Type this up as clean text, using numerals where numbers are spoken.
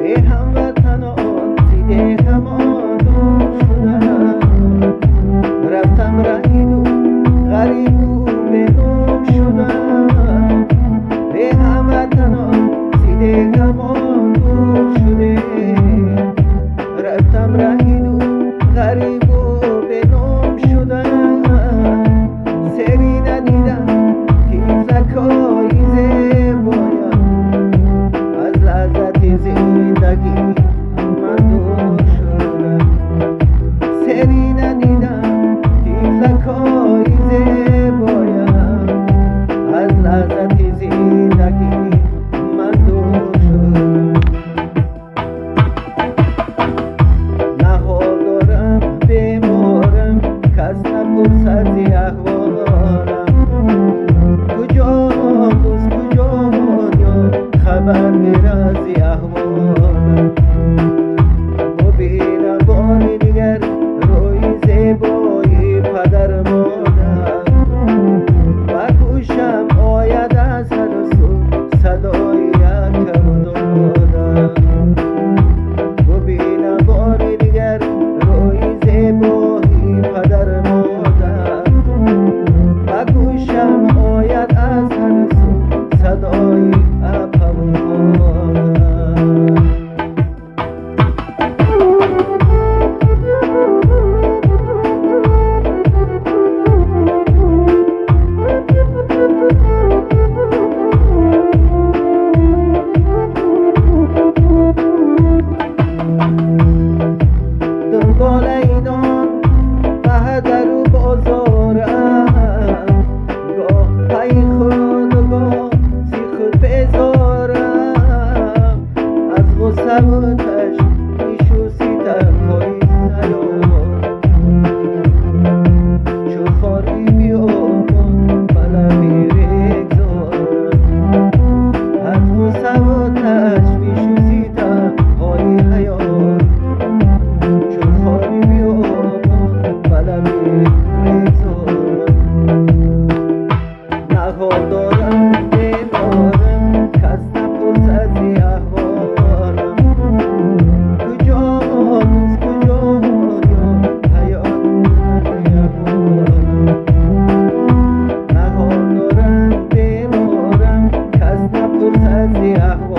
به هموطنان دیده همان دور شدم، رفتم رهی دور غریب و به گم شدم. به هموطنان دیده همان دور شده، رفتم رهی دور غریب و به گم شدم. سری ندیدم تیزکای زیبایم، از لذت زندگی من دور شدم. سری ندیدم تیزکای زیبایم، از لذت زندگی من دور شدم. نهال دارم بیمارم، کس نپرسد ز احوالم. کجا دوست کجا یار، خبر گیر ز احوالم. ببینم بار دیگر روی زیبای پدر مادر، و گوشم آید از هر سو صدای یکم دادم. ببینم بار دیگر روی زیبای پدر مادر، و گوشم آید از هر سو صدای اپم مادر. دنبال اینان در و بازارم، گاه پای خود و گاه زی خود بزارم. از غصه و تشویش و ستمهای نیار، چو خاری بیابان بلمی بگذارم. از غصه و تشویش و ستمهای نیار، چون خاری بیابان بلمی بگذارم. نهال دارم بیمارم، کس نپرسد ز احوالم. کجا دوست کجا یار، حیات ز احوالم. نهال دارم بیمارم، کس نپرسد ز احوالم.